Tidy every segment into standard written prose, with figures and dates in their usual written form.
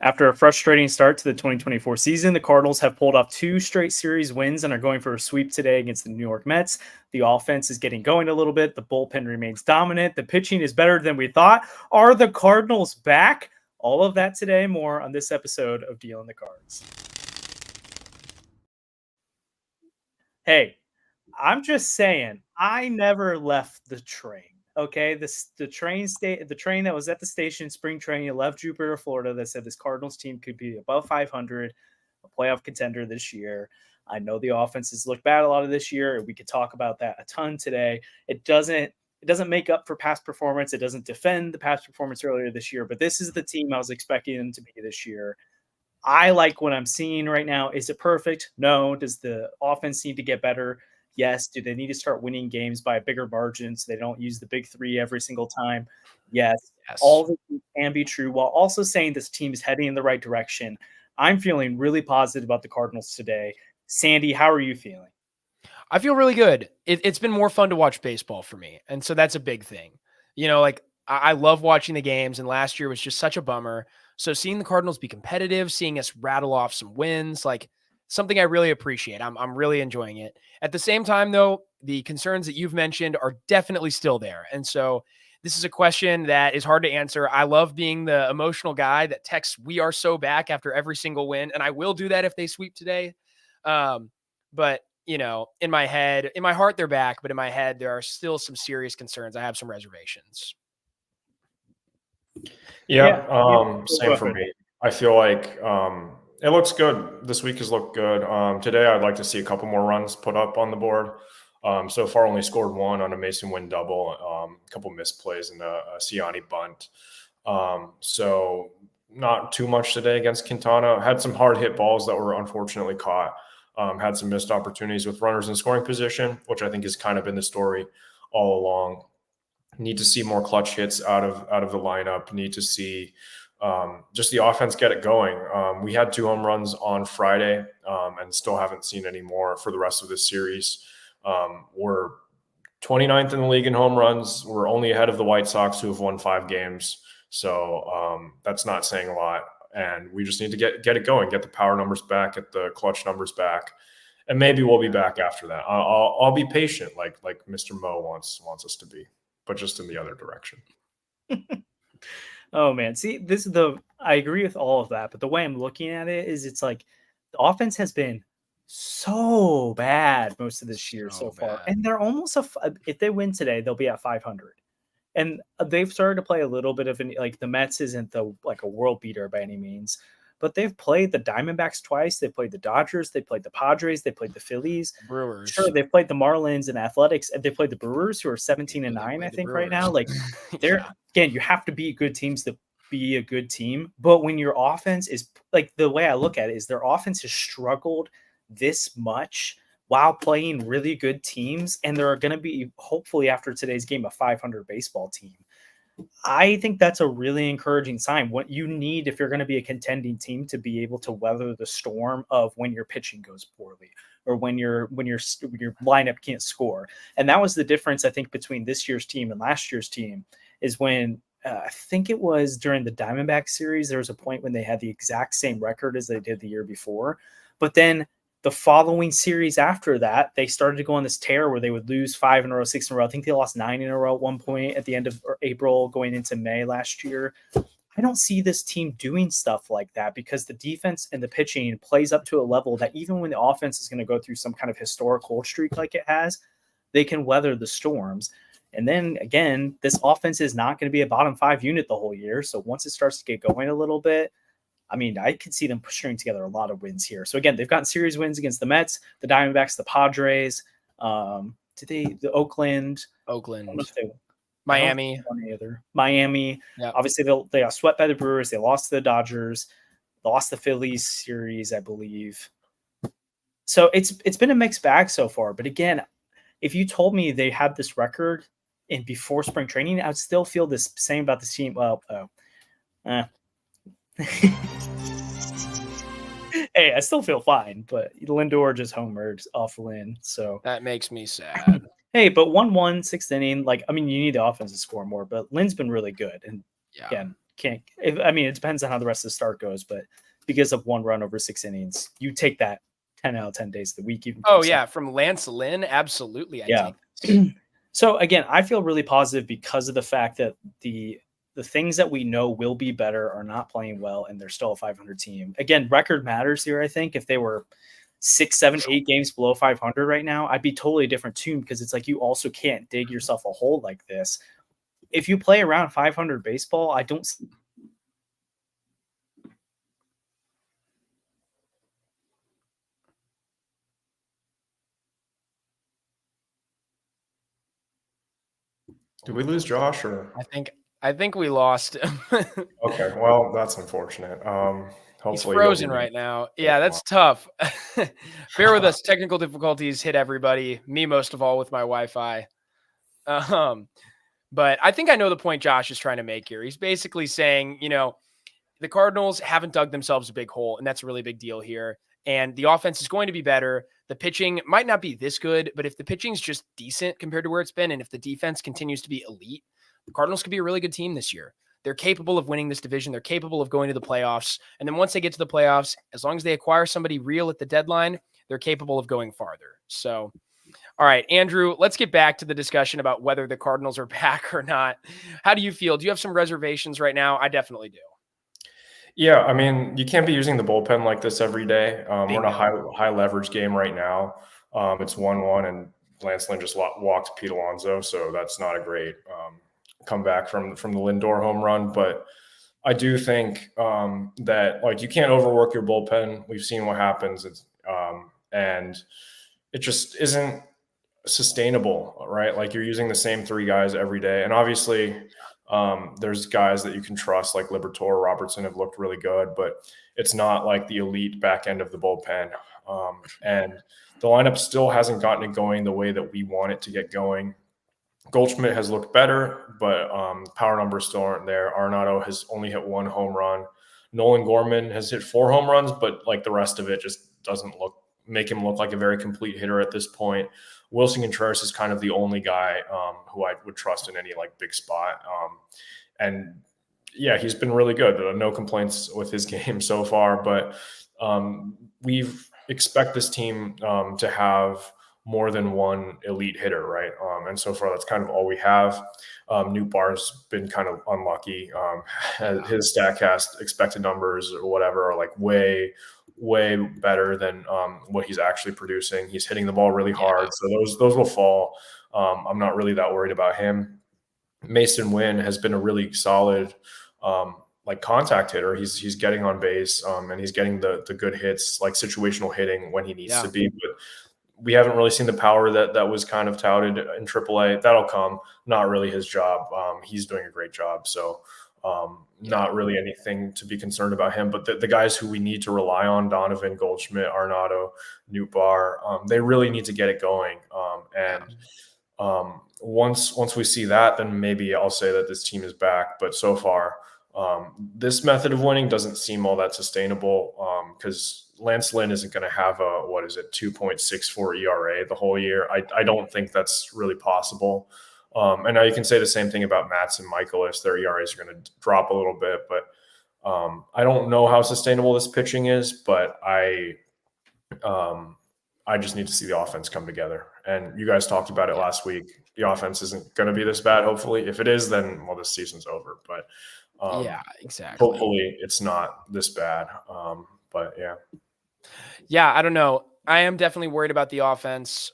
After a frustrating start to the 2024 season, the Cardinals have pulled off 2 straight series wins and are going for a sweep today against the New York Mets. The offense is getting going a little bit. The bullpen remains dominant. The pitching is better than we thought. Are the Cardinals back? All of that today, more on this episode of Dealing the Cards. Hey, I'm just saying, I never left the train. Okay, the train that was at the station, spring training, left Jupiter, Florida, that said this Cardinals team could be above 500, a playoff contender this year. I know the offenses look bad a lot of this year, and we could talk about that a ton today. It doesn't make up for past performance. It doesn't defend the past performance earlier this year, but this is the team I was expecting them to be this year. I like what I'm seeing right now. Is it perfect? No. Does the offense need to get better? Yes. Do they need to start winning games by a bigger margin so they don't use the big three every single time? Yes. All of it can be true, while also saying this team is heading in the right direction. I'm feeling really positive about the Cardinals today. Sandy, how are you feeling? I feel really good. It's been more fun to watch baseball for me. And so that's a big thing. I love watching the games, and last year was just such a bummer. So seeing the Cardinals be competitive, seeing us rattle off some wins, like something I really appreciate. I'm really enjoying it. At the same time, though, the concerns that you've mentioned are definitely still there. And so this is a question that is hard to answer. I love being the emotional guy that texts, "We are so back," after every single win. And I will do that if they sweep today. But in my heart, they're back, but in my head, there are still some serious concerns. I have some reservations. Same for me. I feel like it looks good. This week has looked good. Today, I'd like to see a couple more runs put up on the board. So far, only scored one on a Mason Wynn double, a couple missed plays and a Ciani bunt. So not too much today against Quintana. Had some hard hit balls that were unfortunately caught. Had some missed opportunities with runners in scoring position, which I think has kind of been the story all along. Need to see more clutch hits out of the lineup. Need to see just the offense get it going. We had 2 home runs on Friday and still haven't seen any more for the rest of this series. We're 29th in the league in home runs. We're only ahead of the White Sox, who have won 5 games. So that's not saying a lot. And we just need to get it going, get the power numbers back, get the clutch numbers back, and maybe we'll be back after that. I'll be patient, like Mr. Mo wants us to be, but just in the other direction. Oh man, see, I agree with all of that, but the way I'm looking at it is, it's like the offense has been so bad most of this year so far, and they're almost if they win today, they'll be at 500. And they've started to play a little bit of the Mets isn't a world beater by any means, but they've played the Diamondbacks twice. They played the Dodgers. They played the Padres. They played the Phillies. Brewers. Sure, they played the Marlins and Athletics, and they played the Brewers, who are 17-9, I think, right now. They're again, you have to beat good teams to be a good team. But when your offense is the way I look at it is their offense has struggled this much while playing really good teams, and they're going to be, hopefully after today's game, a 500 baseball team. I think that's a really encouraging sign. What you need if you're going to be a contending team to be able to weather the storm of when your pitching goes poorly or when your lineup can't score. And that was the difference, I think, between this year's team and last year's team, is when I think it was during the Diamondback series, there was a point when they had the exact same record as they did the year before, but then the following series after that, they started to go on this tear where they would lose 5 in a row, 6 in a row. I think they lost 9 in a row at one point at the end of April going into May last year. I don't see this team doing stuff like that because the defense and the pitching plays up to a level that even when the offense is going to go through some kind of historical streak like it has, they can weather the storms. And then again, this offense is not going to be a bottom 5 unit the whole year. So once it starts to get going a little bit, I mean, I could see them string together a lot of wins here. So again, they've gotten series wins against the Mets, the Diamondbacks, the Padres, the Oakland, Miami. Miami. Yep. Obviously, they got swept by the Brewers. They lost to the Dodgers. They lost the Phillies series, I believe. So it's been a mixed bag so far. But again, if you told me they had this record in before spring training, I would still feel the same about the team. Well, hey, I still feel fine, but Lindor just homered off Lynn, so that makes me sad. Hey, but 1-1, 6th inning, you need the offense to score more, but Lynn's been really good, and again, can't. I mean, it depends on how the rest of the start goes, but because of 1 run over 6 innings, you take that 10 out of 10 days of the week. Even from Lance Lynn, absolutely. Yeah. So again, I feel really positive because of the fact that the things that we know will be better are not playing well, and they're still a 500 team. Again, record matters here. I think if they were 6, 7, 8 games below 500 right now, I'd be totally a different tune, because it's like you also can't dig yourself a hole like this. If you play around 500 baseball, I don't. Did we lose Josh, or I think we lost him. Okay, well, that's unfortunate. Hopefully He's frozen right now. Yeah, that's tough. Bear with us. Technical difficulties hit everybody, me most of all with my Wi-Fi. But I think I know the point Josh is trying to make here. He's basically saying, the Cardinals haven't dug themselves a big hole, and that's a really big deal here. And the offense is going to be better. The pitching might not be this good, but if the pitching's just decent compared to where it's been, and if the defense continues to be elite, the Cardinals could be a really good team this year. They're capable of winning this division. They're capable of going to the playoffs. And then once they get to the playoffs, as long as they acquire somebody real at the deadline, they're capable of going farther. So, all right, Andrew, let's get back to the discussion about whether the Cardinals are back or not. How do you feel? Do you have some reservations right now? I definitely do. Yeah, I mean, you can't be using the bullpen like this every day. We're in a high leverage game right now. It's 1-1, and Lance Lynn just walked Pete Alonso, so that's not a great comeback from the Lindor home run. But I do think that, like, you can't overwork your bullpen. We've seen what happens, and it just isn't sustainable, right? Like, you're using the same 3 guys every day, and obviously there's guys that you can trust, like Liberatore, Robertson have looked really good, but it's not like the elite back end of the bullpen. And the lineup still hasn't gotten it going the way that we want it to get going. Goldschmidt has looked better, but power numbers still aren't there. Arenado has only hit 1 home run. Nolan Gorman has hit 4 home runs, but like the rest of it just doesn't make him look like a very complete hitter at this point. Wilson Contreras is kind of the only guy who I would trust in any like big spot. And yeah, he's been really good. No complaints with his game so far, but we've expect this team to have more than one elite hitter, right? And so far, that's kind of all we have. Newbar's been kind of unlucky. His StatCast expected numbers or whatever are like way better than what he's actually producing. He's hitting the ball really hard, so those will fall. I'm not really that worried about him. Mason Wynn has been a really solid like contact hitter. He's getting on base and he's getting the good hits, like situational hitting when he needs to be. But we haven't really seen the power that was kind of touted in AAA. That'll come. Not really his job. He's doing a great job. So not really anything to be concerned about him. But the guys who we need to rely on, Donovan, Goldschmidt, Arenado, Nootbaar, they really need to get it going. Once we see that, then maybe I'll say that this team is back. But so far, this method of winning doesn't seem all that sustainable because Lance Lynn isn't going to have a 2.64 ERA the whole year. I don't think that's really possible. And now you can say the same thing about Matz and Mikolas. Their ERAs are going to drop a little bit, but I don't know how sustainable this pitching is, but I just need to see the offense come together. And you guys talked about it last week. The offense isn't going to be this bad, hopefully. If it is, then, well, this season's over. But yeah, exactly. Hopefully it's not this bad. But yeah. Yeah, I don't know. I am definitely worried about the offense.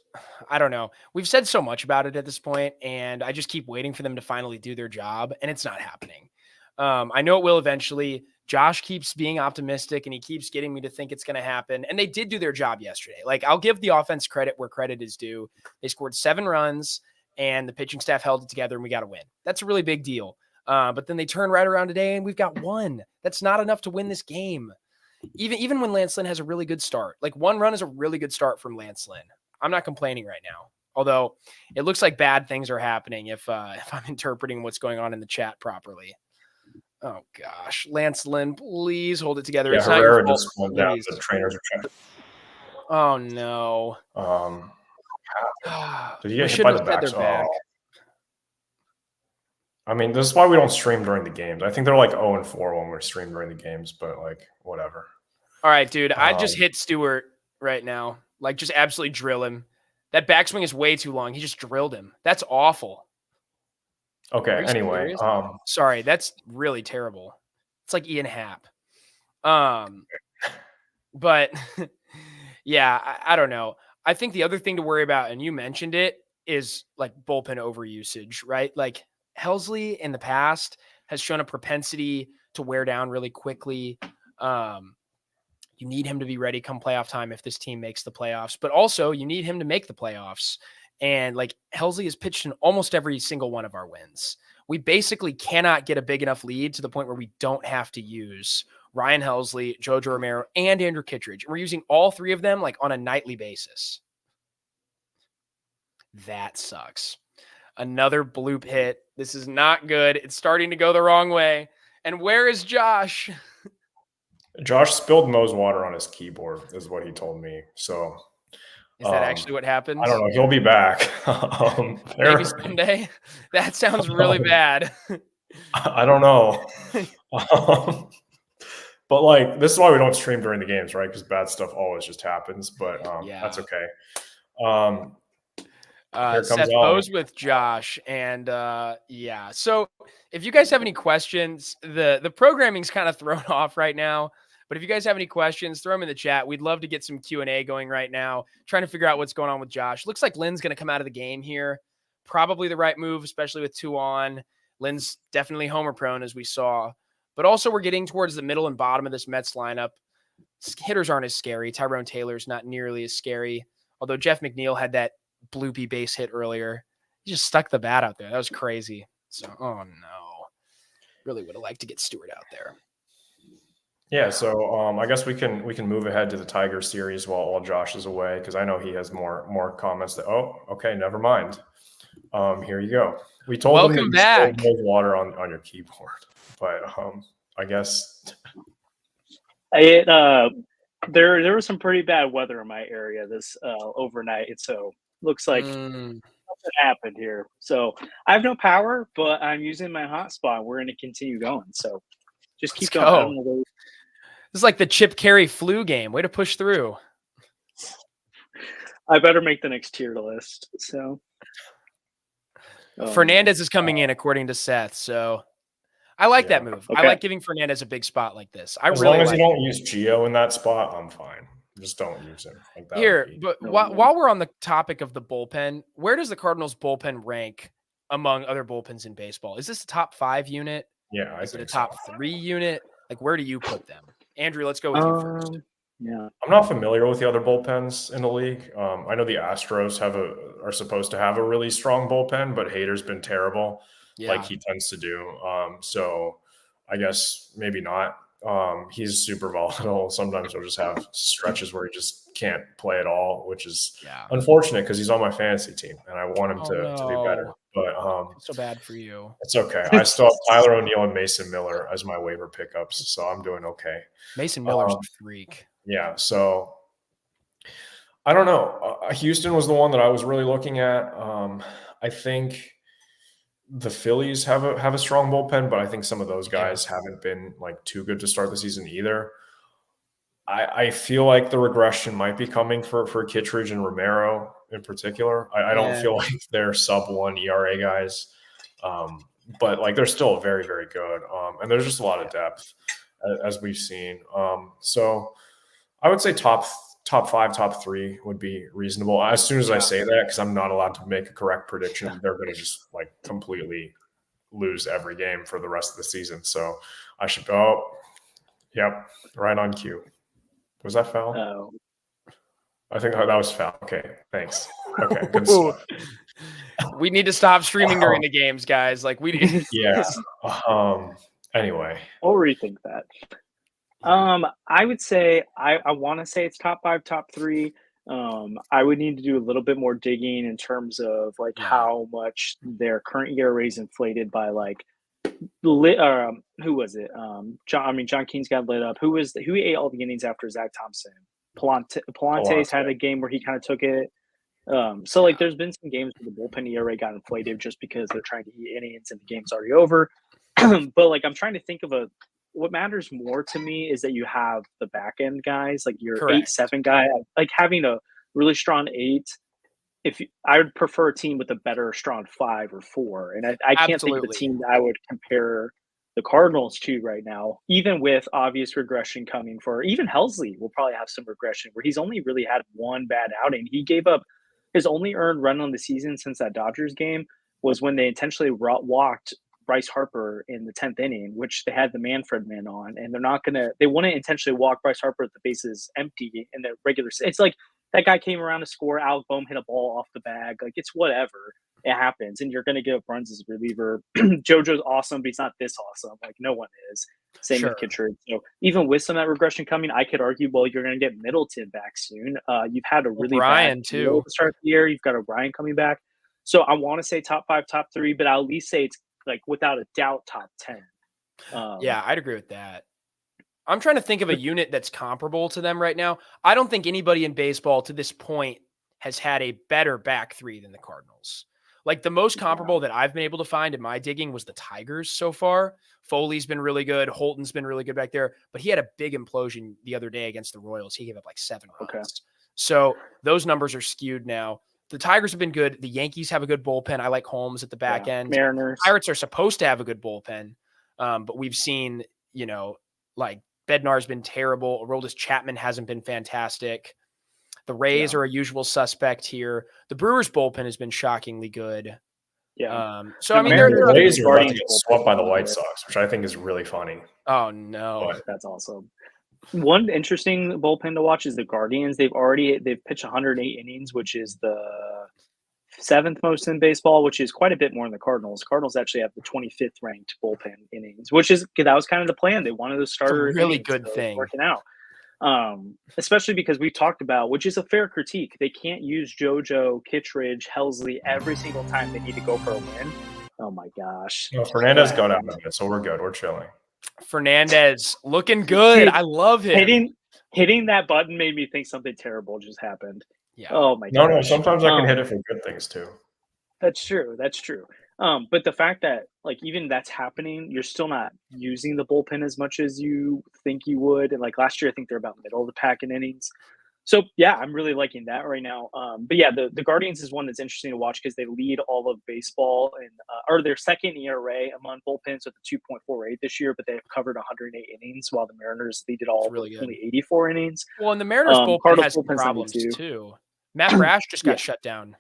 I don't know. We've said so much about it at this point, and I just keep waiting for them to finally do their job, and it's not happening. I know it will eventually. Josh keeps being optimistic, and he keeps getting me to think it's going to happen. And they did do their job yesterday. Like, I'll give the offense credit where credit is due. They scored 7 runs, and the pitching staff held it together, and we got a win. That's a really big deal. But then they turn right around today, and we've got 1. That's not enough to win this game. Even when Lance Lynn has a really good start, like 1 run is a really good start from Lance Lynn. I'm not complaining right now, although it looks like bad things are happening if I'm interpreting what's going on in the chat properly. Oh gosh, Lance Lynn, please hold it together. Yeah, it's Herrera not your just went down. The trainers are checking. Oh no. Did he get hit by the back? I mean, this is why we don't stream during the games. I think they're like 0-4 when we're streaming during the games, but like whatever. All right, dude. I just hit Stewart right now. Like, just absolutely drill him. That backswing is way too long. He just drilled him. That's awful. Okay. Anyway, sorry, that's really terrible. It's like Ian Happ. But yeah, I don't know. I think the other thing to worry about, and you mentioned it, is like bullpen overusage, right? Like Helsley in the past has shown a propensity to wear down really quickly. You need him to be ready come playoff time if this team makes the playoffs, but also you need him to make the playoffs. And like Helsley has pitched in almost every single one of our wins. We basically cannot get a big enough lead to the point where we don't have to use Ryan Helsley, Jojo Romero, and Andrew Kittredge. And we're using all three of them like on a nightly basis. That sucks. Another bloop hit. This is not good. It's starting to go the wrong way. And where is Josh? Josh spilled Mo's water on his keyboard, is what he told me. So is that actually what happened? I don't know. He'll be back. Maybe someday. That sounds really bad. I don't know. But like, this is why we don't stream during the games, right? Because bad stuff always just happens. But that's okay. Seth Bose with Josh, and yeah. So if you guys have any questions, the programming's kind of thrown off right now. But if you guys have any questions, throw them in the chat. We'd love to get some Q&A going right now, trying to figure out what's going on with Josh. Looks like Lynn's going to come out of the game here. Probably the right move, especially with 2 on. Lynn's definitely homer prone, as we saw. But also we're getting towards the middle and bottom of this Mets lineup. Hitters aren't as scary. Tyrone Taylor's not nearly as scary. Although Jeff McNeil had that bloopy base hit earlier. He just stuck the bat out there. That was crazy. So, oh no. Really would have liked to get Stewart out there. Yeah, so I guess we can move ahead to the Tiger series while Josh is away, because I know he has more comments that okay, never mind. Here you go. We told Welcome him back. You water on your keyboard, but I guess there was some pretty bad weather in my area this overnight, so looks like something happened here. So I have no power, but I'm using my hotspot. We're going to continue going. So just keep going. I don't know. This is like the Chip Carey flu game. Way to push through. I better make the next tier list. So Fernandez is coming in according to Seth. So I like that move. Okay. I like giving Fernandez a big spot like this. As long as you don't use Gio in that spot, I'm fine. Just don't use him. Like that here, but while we're on the topic of the bullpen, where does the Cardinals bullpen rank among other bullpens in baseball? Is this a top 5 unit? Yeah, is it a top 3 unit? Like, where do you put them? Andrew, let's go with you first. Yeah, I'm not familiar with the other bullpens in the league. I know the Astros are supposed to have a really strong bullpen, but Hader's been terrible, like he tends to do. So I guess maybe not. He's super volatile. Sometimes he'll just have stretches where he just can't play at all, which is unfortunate because he's on my fantasy team and I want him to do better. But so bad for you. It's okay. I still have Tyler O'Neill and Mason Miller as my waiver pickups, so I'm doing okay. Mason Miller's a freak. Yeah, so I don't know. Houston was the one that I was really looking at. I think the Phillies have a strong bullpen, but I think some of those guys haven't been like too good to start the season either. I feel like the regression might be coming for Kittredge and Romero in particular. I don't feel like they're sub-1 ERA guys, but like they're still very, very good. And there's just a lot of depth as we've seen. So I would say top 5, top 3 would be reasonable. As soon as I say that, because I'm not allowed to make a correct prediction, they're going to just like completely lose every game for the rest of the season. So I should go. Yep, right on cue. Was that foul? Oh. I think that was foul. Okay, thanks. Okay, good stuff. We need to stop streaming during the games, guys. Like we need. Yeah. Anyway, I'll rethink that. I would say I want to say it's top 5, top 3. I would need to do a little bit more digging in terms of like how much their current ERA is inflated by like who was it? John King's got lit up. Who ate all the innings after Zach Thompson? Palante's had a game where he kind of took it. So like there's been some games where the bullpen ERA got inflated just because they're trying to eat innings and the game's already over. But like I'm trying to think of what matters more to me is that you have the back end guys, like your Correct. 8-7 guy, like having a really strong 8. I would prefer a team with a better strong 5 or 4, and I can't think of a Absolutely. team that I would compare the Cardinals to right now, even with obvious regression coming for even Helsley will probably have some regression where he's only really had one bad outing. He gave up his only earned run on the season since that Dodgers game was when they intentionally walked Bryce Harper in the 10th inning, which they had the Manfred man on, and they want to intentionally walk Bryce Harper with the bases empty in the regular. It's like that guy came around to score. Alec Boehm hit a ball off the bag. Like it's whatever. It happens, and you're going to give up runs as a reliever. JoJo's awesome, but he's not this awesome. Like no one is. Same with Kittredge. So even with some of that regression coming, I could argue, well, you're going to get Middleton back soon. You've had a really Brian bad too to start the year. You've got O'Brien coming back. So I want to say top 5, top 3, but I'll at least say it's like without a doubt top 10. Yeah, I'd agree with that. I'm trying to think of a unit that's comparable to them right now. I don't think anybody in baseball to this point has had a better back 3 than the Cardinals. Like the most comparable that I've been able to find in my digging was the Tigers so far. Foley's been really good. Holton's been really good back there, but he had a big implosion the other day against the Royals. He gave up like 7 runs. Okay. So those numbers are skewed now. The Tigers have been good. The Yankees have a good bullpen. I like Holmes at the back end. Mariners. Pirates are supposed to have a good bullpen, but we've seen, like Bednar's been terrible. Aroldis Chapman hasn't been fantastic. The Rays are a usual suspect here. The Brewers bullpen has been shockingly good. Yeah. So I mean, the Rays are about to get swept by the White Sox, which I think is really funny. Oh no, that's awesome. One interesting bullpen to watch is the Guardians. They've pitched 108 innings, which is the 7th most in baseball, which is quite a bit more than the Cardinals. Cardinals actually have the 25th ranked bullpen innings, that was kind of the plan. They wanted to start a really good thing working out. Especially because we talked about, which is a fair critique, they can't use JoJo, Kittredge, Helsley every single time they need to go for a win. Oh my gosh. No, Fernandez got out of it, so we're good. We're chilling. Fernandez looking good. I love him. Hitting that button made me think something terrible just happened. Yeah. Oh my gosh. No, sometimes I can hit it for good things too. That's true. But the fact that like even that's happening, you're still not using the bullpen as much as you think you would. And like last year, I think they're about middle of the pack in innings. So yeah, I'm really liking that right now. But yeah, the Guardians is one that's interesting to watch because they lead all of baseball and or their second ERA among bullpens with a 2.48 this year, but they have covered 108 innings, while the Mariners lead all really only 84 innings. Well, and the Mariners bullpen has some problems too. Matt Brash just got shut down.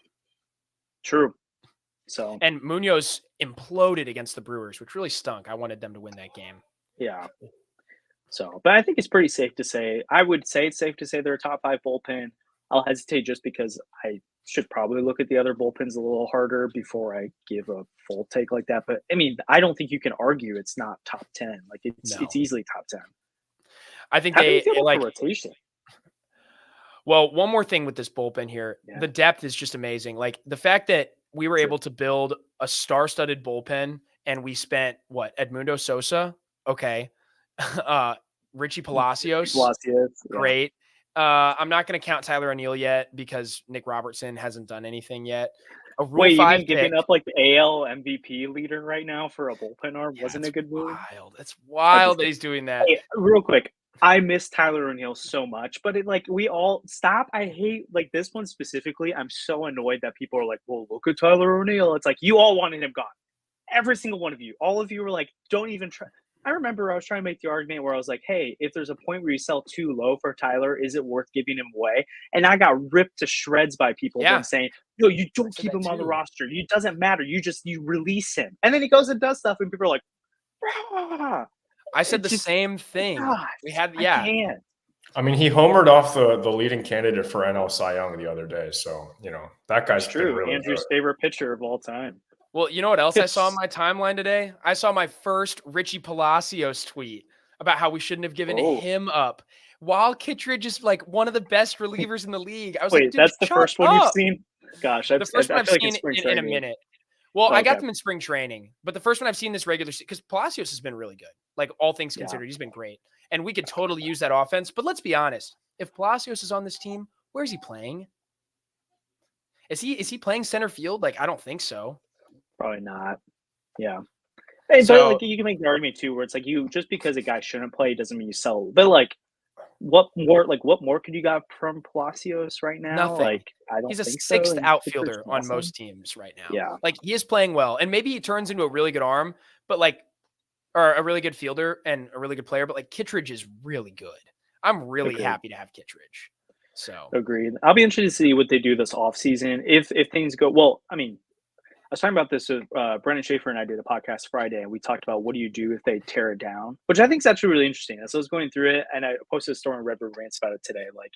True. So and Munoz imploded against the Brewers, which really stunk. I wanted them to win that game. Yeah. So, but I think it's pretty safe to say. I would say it's safe to say they're a top 5 bullpen. I'll hesitate just because I should probably look at the other bullpens a little harder before I give a full take like that. But I mean, I don't think you can argue it's not top 10. Like it's easily top 10. I think they like rotation. Well, one more thing with this bullpen here. Yeah. The depth is just amazing. Like the fact that we were able to build a star-studded bullpen and we spent Edmundo Sosa. Okay. Richie Palacios. Great. I'm not going to count Tyler O'Neill yet because Nick Robertson hasn't done anything yet. Wait, you mean giving up like the AL MVP leader right now for a bullpen arm wasn't a good move? It's wild that he's doing that. Hey, real quick, I miss Tyler O'Neill so much, but we all stop. I hate like this one specifically. I'm so annoyed that people are like, well, look at Tyler O'Neill. It's like you all wanted him gone. Every single one of you. All of you were like, don't even try. I remember I was trying to make the argument where I was like, hey, if there's a point where you sell too low for Tyler, is it worth giving him away? And I got ripped to shreds by people saying, no, you don't keep him on the roster. It doesn't matter. You release him. And then he goes and does stuff and people are like, rah. I said the same thing. Gosh, we had, I mean, he homered off the leading candidate for NL Cy Young the other day. So, that guy's true. Really Andrew's good. favorite pitcher of all time. Well, you know what else I saw on my timeline today? I saw my first Richie Palacios tweet about how we shouldn't have given him up. While Kittredge is like one of the best relievers in the league. I was like, dude, that's the first one you've seen? Gosh, the first one I've seen in a minute. Well, I got them in spring training, but the first one I've seen this regular season, because Palacios has been really good. Like all things considered, he's been great. And we could totally use that offense. But let's be honest. If Palacios is on this team, where's he playing? Is he playing center field? Like, I don't think so. Probably not. Yeah. Hey, but So like you can make the argument too, where it's like you just because a guy shouldn't play doesn't mean you sell. But like, what more could you got from Palacios right now? nothing. Like, I don't He's a think so. sixth And outfielder Kittredge on awesome. most teams right now. Yeah. Like, he is playing well, and maybe he turns into a really good arm, but like, or a really good fielder and a really good player. But like, Kittredge is really good. I'm really Agreed. happy to have Kittredge. So Agreed. I'll be interested to see what they do this offseason. If things go well, I mean, I was talking about this with Brendan Schaefer and I did a podcast Friday, and we talked about what do you do if they tear it down, which I think is actually really interesting. As I was going through it, and I posted a story on Red River Rants about it today, like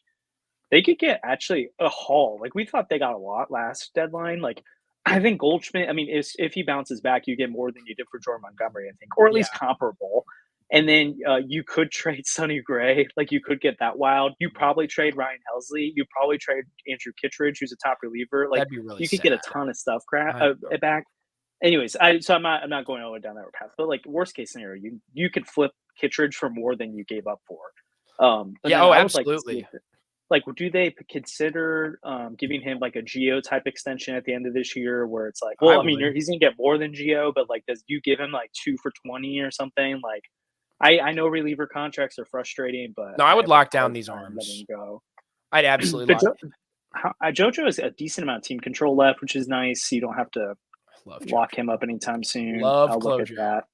they could get actually a haul. Like we thought they got a lot last deadline. Like I think Goldschmidt, I mean, if he bounces back, you get more than you did for Jordan Montgomery, I think, or at least comparable. And then you could trade Sonny Gray. Like you could get that wild. You probably trade Ryan Helsley. You probably trade Andrew Kittredge, who's a top reliever. Like that'd be really you could sad. get a ton of stuff back. Anyways, I'm not going all the way down that path. But like worst case scenario, you could flip Kittredge for more than you gave up for. Absolutely. Like, do they consider giving him like a Geo type extension at the end of this year, where it's like, well, I mean, he's gonna get more than Geo, but like, does you give him like 2 for $20 or something? Like, I know reliever contracts are frustrating, but no, I would lock down these arms. Letting go. I'd absolutely JoJo has a decent amount of team control left, which is nice. So you don't have to lock him up anytime soon. I'll closure. Look at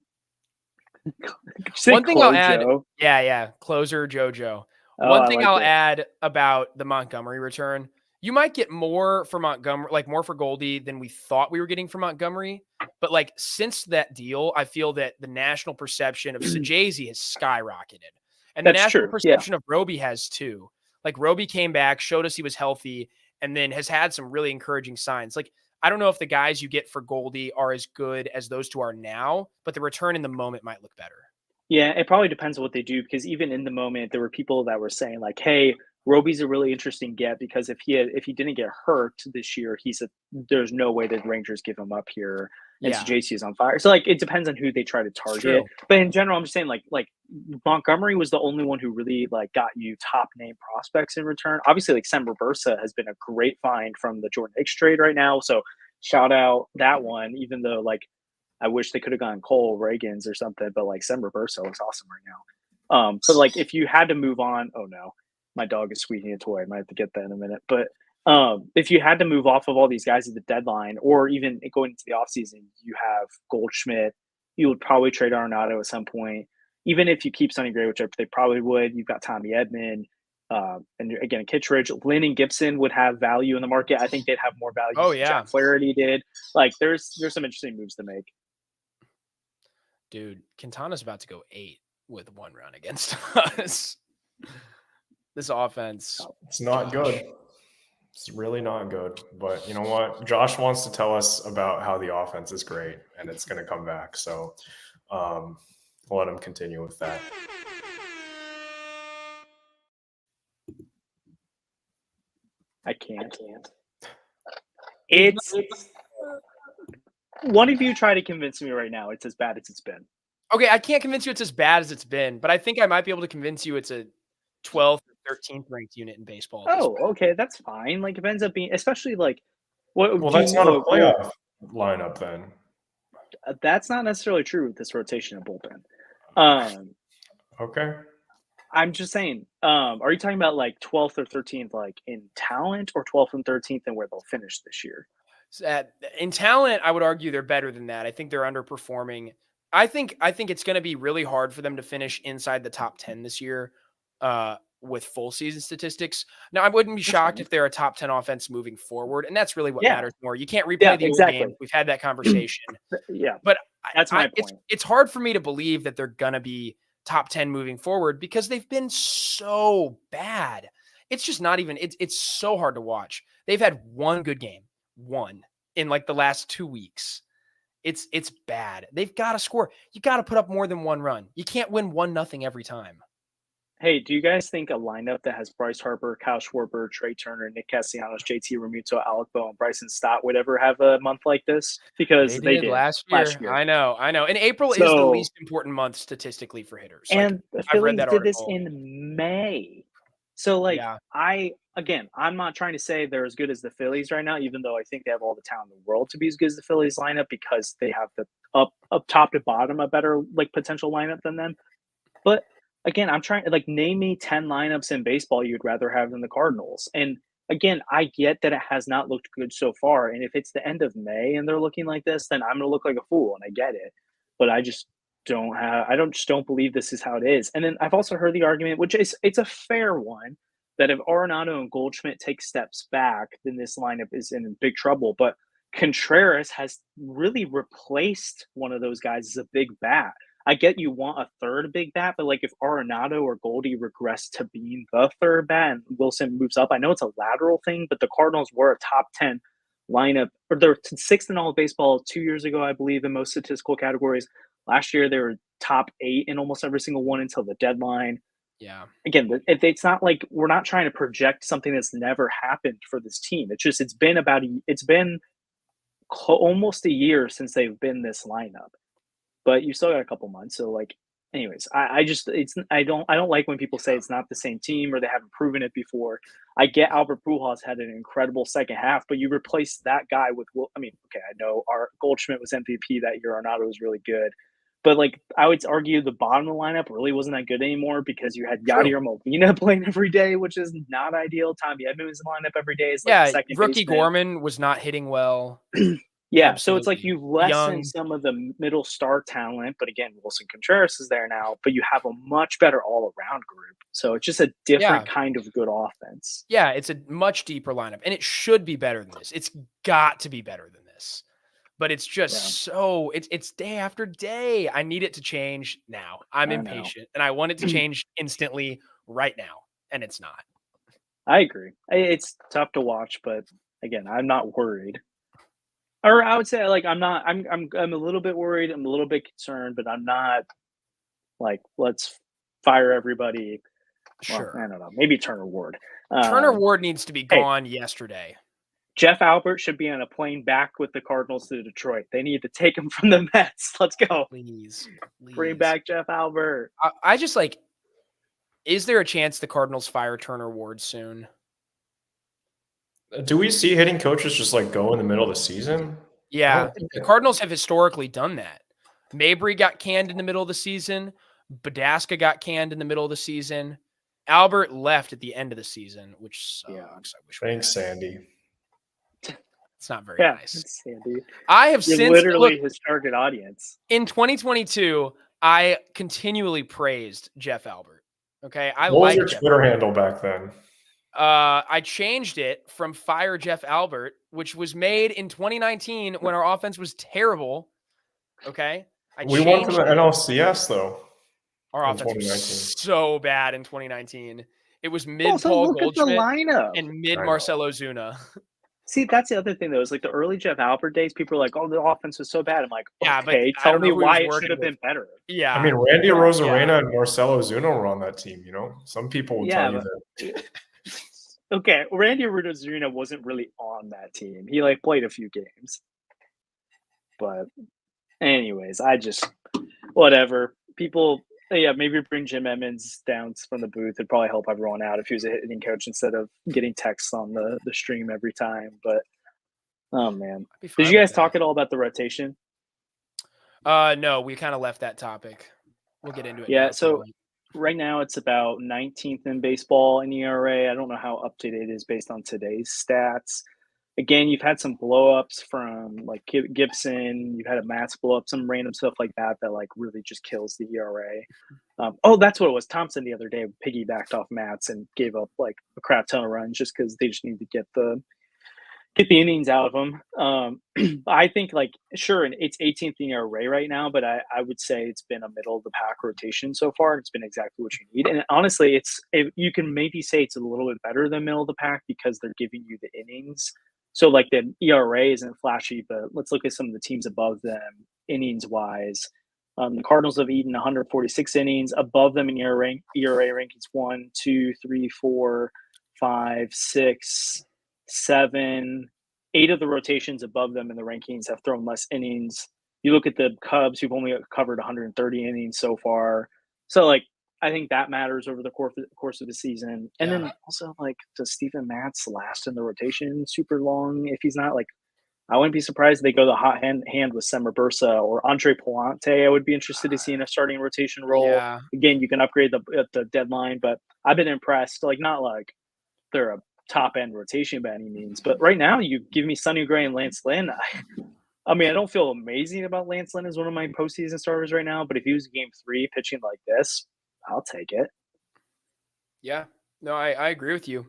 that. One thing I'll add, closer JoJo. One thing I'll add about the Montgomery return, you might get more for Montgomery, like more for Goldie than we thought we were getting for Montgomery. But like since that deal, I feel that the national perception of Sajazi has skyrocketed. And the national perception of Roby has too. Like Roby came back, showed us he was healthy, and then has had some really encouraging signs. Like, I don't know if the guys you get for Goldie are as good as those two are now, but the return in the moment might look better. Yeah, it probably depends on what they do, because even in the moment, there were people that were saying like, "Hey, Roby's a really interesting get because if he didn't get hurt this year, there's no way the Rangers give him up here." And JC is on fire. So like, it depends on who they try to target. But in general, I'm just saying like Montgomery was the only one who really like got you top name prospects in return. Obviously, like Semper Bursa has been a great find from the Jordan Hicks trade right now. So shout out that one, even though like I wish they could have gone Cole Reagans or something, but like Semper Bursa looks awesome right now. But like if you had to move on, oh no, my dog is squeaking a toy. I might have to get that in a minute. But if you had to move off of all these guys at the deadline, or even going into the offseason, you have Goldschmidt. You would probably trade Arenado at some point. Even if you keep Sonny Gray, which they probably would, you've got Tommy Edman. And again, Kittredge, Lynn and Gibson would have value in the market. I think they'd have more value than Jack Flaherty did. Like there's some interesting moves to make. Dude, Quintana's about to go 8 with 1 run against us. This offense. It's not good. It's really not good. But you know what? Josh wants to tell us about how the offense is great and it's going to come back. So I'll let him continue with that. I can't. It's one of you try to convince me right now it's as bad as it's been. Okay, I can't convince you it's as bad as it's been, but I think I might be able to convince you it's a 12th or 13th ranked unit in baseball. Oh, okay, that's fine. Like it ends up being, especially like what. Well, that's not a playoff lineup then. That's not necessarily true with this rotation of bullpen. Okay. I'm just saying, are you talking about like 12th or 13th, like in talent, or 12th and 13th and where they'll finish this year? In talent, I would argue they're better than that. I think they're underperforming. I think it's going to be really hard for them to finish inside the top 10 this year with full season statistics. Now, I wouldn't be shocked if they're a top 10 offense moving forward, and that's really what matters more. You can't replay the old game. We've had that conversation. But that's my point. It's hard for me to believe that they're going to be top 10 moving forward because they've been so bad. It's just not even, it's so hard to watch. They've had one good game, in like the last 2 weeks. It's bad. They've got to score. You got to put up more than 1 run. You can't win 1-0 every time. Hey, do you guys think a lineup that has Bryce Harper, Kyle Schwarber, Trey Turner, Nick Castellanos, JT Realmuto, Alec Bowe, and Bryson Stott would ever have a month like this? Because they did last year. I know. And April is the least important month statistically for hitters. And the Phillies did this in May. So like Yeah. I'm not trying to say they're as good as the Phillies right now, even though I think they have all the talent in the world to be as good as the Phillies lineup because they have the up top to bottom a better like potential lineup than them. But again, I'm trying to like name me 10 lineups in baseball you'd rather have than the Cardinals. And again, I get that it has not looked good so far. And if it's the end of May and they're looking like this, then I'm gonna look like a fool, and I get it. But I don't just don't believe this is how it is. And then I've also heard the argument, which is it's a fair one, that if Arenado and Goldschmidt take steps back, then this lineup is in big trouble. But Contreras has really replaced one of those guys as a big bat. I get you want a third big bat, but like if Arenado or Goldie regress to being the third bat and Wilson moves up, I know it's a lateral thing, but the Cardinals were a top 10 lineup, or they're sixth in all of baseball 2 years ago, I believe, in most statistical categories. Last year, they were top 8 in almost every single one until the deadline. Yeah. Again, it's not like we're not trying to project something that's never happened for this team. It's been almost a year since they've been this lineup, but you still got a couple months. So like, anyways, I don't like when people say it's not the same team or they haven't proven it before. I get Albert Pujols had an incredible second half, but you replace that guy with, I know our Goldschmidt was MVP that year. Arenado was really good. But like I would argue the bottom of the lineup really wasn't that good anymore because you had Yadier Molina playing every day, which is not ideal. Tommy Edman was in the lineup every day. Is like second rookie baseman. Gorman was not hitting well. Yeah, Absolutely. so it's like you lessen some of the middle star talent, but again, Wilson Contreras is there now, but you have a much better all-around group. So it's just a different kind of good offense. Yeah, it's a much deeper lineup, and it should be better than this. It's got to be better than this. But it's just it's day after day. I need it to change now. I'm impatient, and I want it to change instantly right now, and it's not. I agree. It's tough to watch, but again, I'm not worried. Or I would say like I'm a little bit worried, I'm a little bit concerned, but I'm not like let's fire everybody. Sure. Well, I don't know. Maybe Turner Ward. Turner Ward needs to be gone yesterday. Jeff Albert should be on a plane back with the Cardinals to Detroit. They need to take him from the Mets. Let's go. Please. Bring back Jeff Albert. I just like, is there a chance the Cardinals fire Turner Ward soon? Do we see hitting coaches just like go in the middle of the season? Yeah. The Cardinals have historically done that. Mabry got canned in the middle of the season. Badaska got canned in the middle of the season. Albert left at the end of the season, which sucks. Yeah. I wish. Thanks, Sandy. It's not very nice. Sandy. I have You're literally his target audience. In 2022, I continually praised Jeff Albert. Okay, What was your Twitter handle back then? I changed it from Fire Jeff Albert, which was made in 2019 when our offense was terrible. Okay, We won from the NLCS though. Our offense was so bad in 2019. It was mid Paul Goldschmidt and mid Marcelo Zuna. See, that's the other thing, though, is like the early Jeff Albert days, people are like, oh, the offense was so bad. I'm like, okay, tell me why it should have been better. Yeah. I mean, Randy Rosarena and Marcelo Zuna were on that team, you know? Some people will tell you that. Okay, Randy Rosarena wasn't really on that team. He, like, played a few games. But anyways, whatever. People... Yeah, maybe bring Jim Emmons down from the booth. It'd probably help everyone out if he was a hitting coach instead of getting texts on the stream every time. But, oh, man. Did you guys talk at all about the rotation? No, we kind of left that topic. We'll get into it. Yeah, so right now it's about 19th in baseball in ERA. I don't know how up to date it is based on today's stats. Again, you've had some blow-ups from like Gibson. You've had a Matz blow-up, some random stuff like that like really just kills the ERA. That's what it was. Thompson the other day piggybacked off Matz and gave up like a crap ton of runs just because they just need to get the innings out of them. I think like sure, it's 18th in ERA right now, but I would say it's been a middle of the pack rotation so far. It's been exactly what you need, and honestly, you can maybe say it's a little bit better than middle of the pack because they're giving you the innings. So, like, the ERA isn't flashy, but let's look at some of the teams above them, innings-wise. The Cardinals have eaten 146 innings. Above them in ERA rankings 1, 2, 3, 4, 5, 6, 7. 8 of the rotations above them in the rankings have thrown less innings. You look at the Cubs, who've only covered 130 innings so far. So, like, I think that matters over the course of the season. And then also, like, does Steven Matz last in the rotation super long? If he's not, like, I wouldn't be surprised if they go the hot hand with Semper Bursa or Andre Palante. I would be interested to see in a starting rotation role. Yeah. Again, you can upgrade at the deadline, but I've been impressed. Like, not like they're a top end rotation by any means, but right now you give me Sonny Gray and Lance Lynn. I mean, I don't feel amazing about Lance Lynn as one of my postseason starters right now, but if he was Game 3 pitching like this, I'll take it. Yeah, no, I agree with you.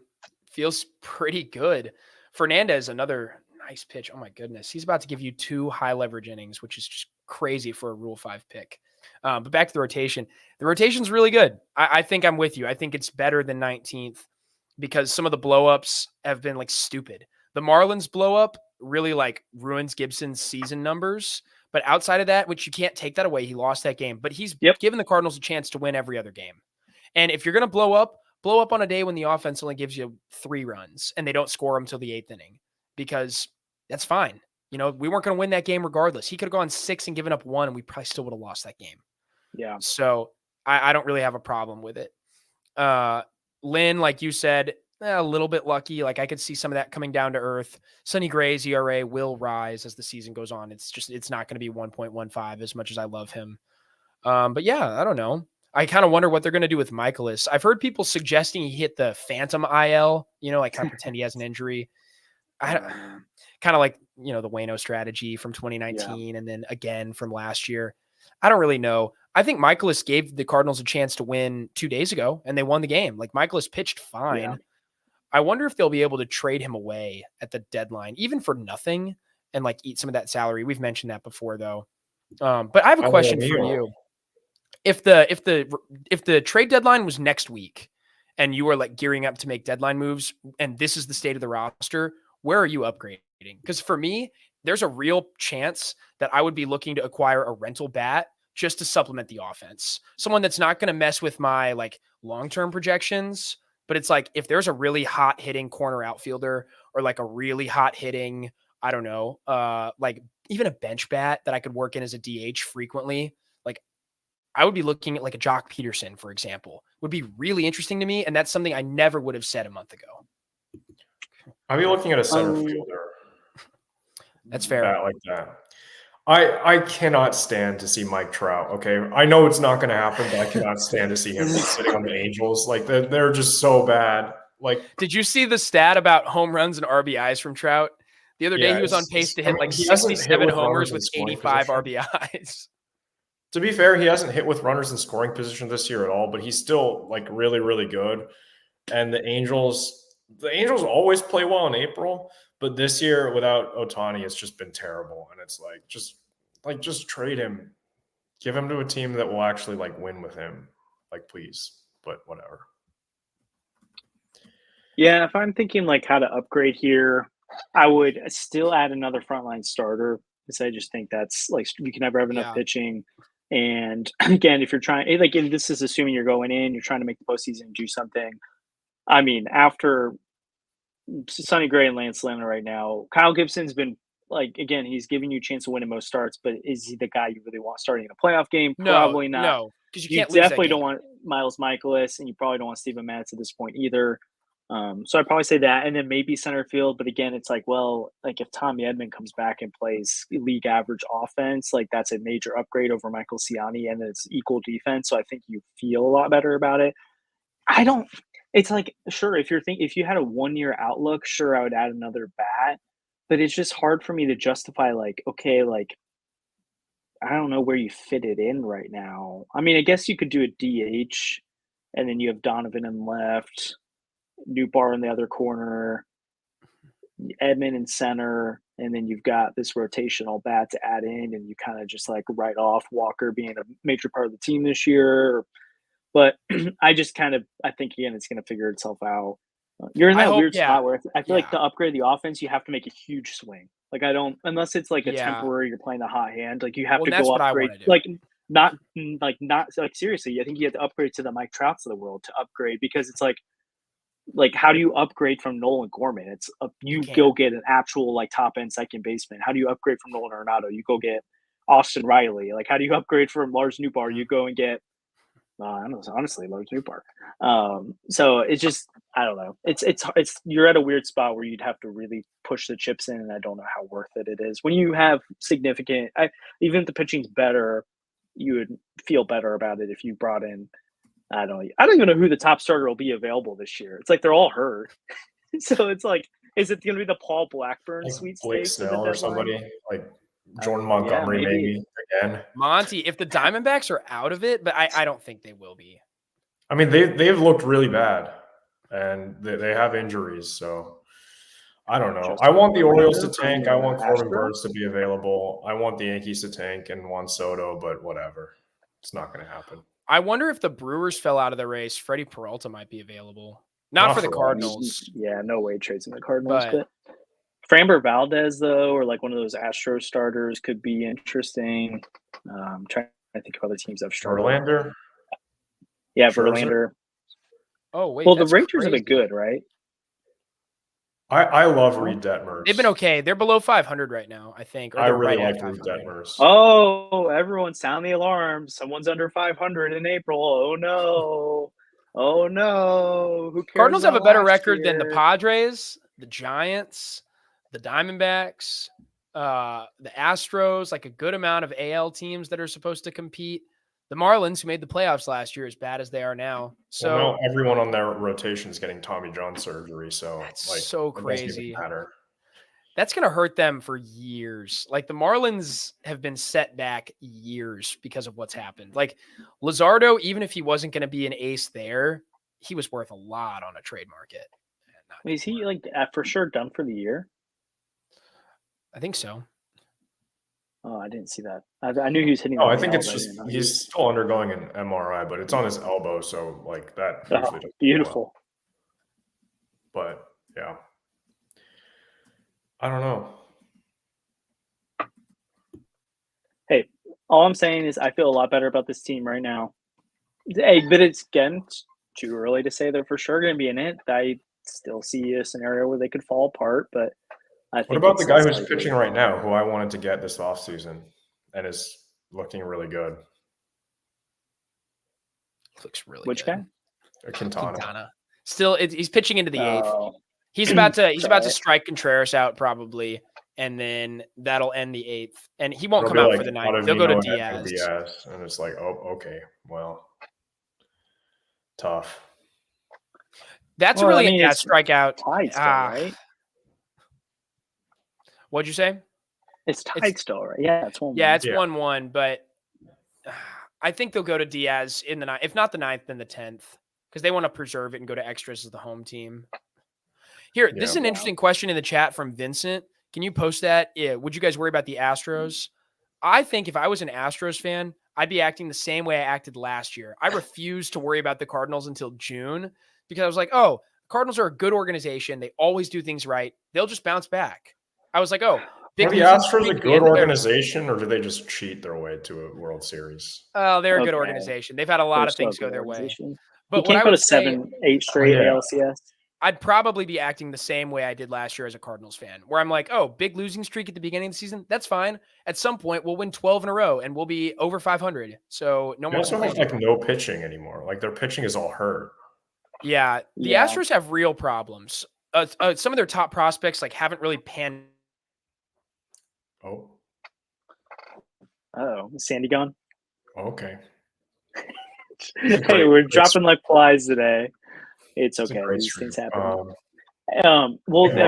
Feels pretty good. Fernandez, another nice pitch. Oh my goodness. He's about to give you 2 high leverage innings, which is just crazy for a Rule 5 pick. But back to the rotation. The rotation's really good. I think I'm with you. I think it's better than 19th because some of the blowups have been like stupid. The Marlins blow up really like ruins Gibson's season numbers. But outside of that, which you can't take that away, he lost that game. But he's given the Cardinals a chance to win every other game. And if you're going to blow up on a day when the offense only gives you 3 runs and they don't score them till the 8th inning, because that's fine. You know, we weren't going to win that game regardless. He could have gone 6 and given up 1, and we probably still would have lost that game. Yeah. So I don't really have a problem with it. Lynn, like you said, a little bit lucky. Like I could see some of that coming down to earth. Sonny Gray's ERA will rise as the season goes on. It's not going to be 1.15 as much as I love him. But yeah, I don't know. I kind of wonder what they're going to do with Mikolas. I've heard people suggesting he hit the phantom IL, you know, like kind of pretend he has an injury. Kind of like, you know, the Waino strategy from 2019 and then again from last year. I don't really know. I think Mikolas gave the Cardinals a chance to win 2 days ago and they won the game. Like Mikolas pitched fine. Yeah. I wonder if they'll be able to trade him away at the deadline, even for nothing, and like eat some of that salary. We've mentioned that before though. But I have a question for you. If the trade deadline was next week and you were like gearing up to make deadline moves and this is the state of the roster, where are you upgrading? Because for me, there's a real chance that I would be looking to acquire a rental bat just to supplement the offense. Someone that's not going to mess with my like long-term projections, but it's like if there's a really hot hitting corner outfielder or like a really hot hitting, I don't know, like even a bench bat that I could work in as a DH frequently, like I would be looking at like a Jock Peterson, for example, would be really interesting to me. And that's something I never would have said a month ago. I'd be looking at a center fielder. That's fair. Like that. I cannot stand to see Mike Trout. Okay. I know it's not going to happen, but I cannot stand to see him sitting on the Angels. Like they're just so bad. Like, did you see the stat about home runs and RBIs from Trout? The other day he was on pace to hit like 67 homers with 85 RBIs. To be fair, he hasn't hit with runners in scoring position this year at all, but he's still like really, really good. And the Angels always play well in April, but this year without Ohtani, it's just been terrible. And it's like, just trade him, give him to a team that will actually like win with him. Like, please, but whatever. Yeah. If I'm thinking like how to upgrade here, I would still add another frontline starter because I just think that's like, you can never have enough pitching. And again, if you're trying, like, and this is assuming you're going in, you're trying to make the postseason and do something. I mean, after Sonny Gray and Lance Lynn right now, Kyle Gibson's been like, again, he's giving you a chance to win in most starts, but is he the guy you really want starting in a playoff game? Probably not. No, because you can't definitely don't want Miles Mikolas, and you probably don't want Steven Matz at this point either. So I'd probably say that, and then maybe center field. But again, it's like, well, like if Tommy Edman comes back and plays league average offense, like that's a major upgrade over Michael Ciani, and it's equal defense. So I think you feel a lot better about it. It's like, sure, if you had a 1-year outlook, sure, I would add another bat, but it's just hard for me to justify like, okay, like I don't know where you fit it in right now. I mean, I guess you could do a DH, and then you have Donovan in left. Newbar in the other corner, Edman in center, and then you've got this rotational bat to add in, and you kind of just like write off Walker being a major part of the team this year. But I think again it's going to figure itself out. You're in that weird spot where I feel like to upgrade the offense, you have to make a huge swing. Like unless it's like a temporary, you're playing the hot hand. Like you have to go upgrade. Like not seriously. I think you have to upgrade to the Mike Trouts of the world to upgrade because it's like how do you upgrade from Nolan Gorman? It's go get an actual like top end second baseman. How do you upgrade from Nolan Arenado? You go get Austin Riley. Like how do you upgrade from Lars Newbar? You go and get I don't know, honestly, Lowe's New Park. So it's just I don't know. It's you're at a weird spot where you'd have to really push the chips in, and I don't know how worth it is. When you have significant, even if the pitching's better, you would feel better about it if you brought in. I don't even know who the top starter will be available this year. It's like they're all hurt. So it's like, is it going to be the Paul Blackburn Like sweepstakes Blake Snell or somebody like Jordan Yeah, Montgomery, maybe again. Monty, if the Diamondbacks are out of it, but I don't think they will be. I mean, they've looked really bad, and they have injuries. So I don't know. I want the Orioles to tank. I want Corbin Burns to be available. I want the Yankees to tank and Juan Soto, but whatever. It's not going to happen. I wonder if the Brewers fell out of the race. Freddie Peralta might be available. Not for the Cardinals. Yeah, no way trades in the Cardinals. But Framber Valdez, though, or like one of those Astros starters could be interesting. Trying to think of other teams I've struggled. Verlander? Yeah, Verlander. Oh, wait. Well, the Rangers have been good, right? I love Reed Detmers. They've been okay. They're below 500 right now, I think. Or I really right like Reed Detmers. Oh, everyone sound the alarm. Someone's under 500 in April. Oh, no. Oh, no. Who cares? Cardinals have a better record than the Padres, the Giants, the Diamondbacks, the Astros, like a good amount of AL teams that are supposed to compete. The Marlins, who made the playoffs last year, as bad as they are now. So now everyone on their rotation is getting Tommy John surgery. So that's like, so crazy. That's going to hurt them for years. Like the Marlins have been set back years because of what's happened. Like Luzardo, even if he wasn't going to be an ace there, he was worth a lot on a trade market. Is he like for sure done for the year? I think so. Oh, I didn't see that. I knew he was hitting. Oh, I think it's just he's still undergoing an MRI, but it's on his elbow, so like that usually doesn't beautiful. But yeah, I don't know. Hey, all I'm saying is I feel a lot better about this team right now. Hey, but it's again too early to say they're for sure going to be in it. I still see a scenario where they could fall apart, but I think. What about the guy who's pitching right now, who I wanted to get this offseason and is looking really good? Looks really Which good. guy? Quintana. Still, he's pitching into the eighth. He's about to strike Contreras out probably, and then that'll end the eighth. And he won't come out for the ninth. They'll go to Diaz. And it's like, oh, okay, well, tough. That's really a strikeout. Tied still, right? What'd you say? It's tied still, right? Yeah, it's 1-1. Yeah, it's 1-1, but I think they'll go to Diaz in the ninth. If not the ninth, then the 10th, because they want to preserve it and go to extras as the home team. Here, this is an interesting question in the chat from Vincent. Can you post that? Yeah. Would you guys worry about the Astros? I think if I was an Astros fan, I'd be acting the same way I acted last year. I refused to worry about the Cardinals until June because I was like, oh, Cardinals are a good organization. They always do things right. They'll just bounce back. I was like, oh, are the Astros a good organization, or do they just cheat their way to a World Series? Oh, they're a good organization. They've had a lot of things go their way. But what I would say, 7-8 straight ALCS. I'd probably be acting the same way I did last year as a Cardinals fan, where I'm like, oh, big losing streak at the beginning of the season. That's fine. At some point, we'll win 12 in a row, and we'll be over 500. So no more. Also have like no pitching anymore. Like their pitching is all hurt. Yeah, the Astros have real problems. Some of their top prospects like haven't really panned. Oh, is Sandy gone? Okay. Hey, we're dropping like flies today. It's okay. These things happen. Well, I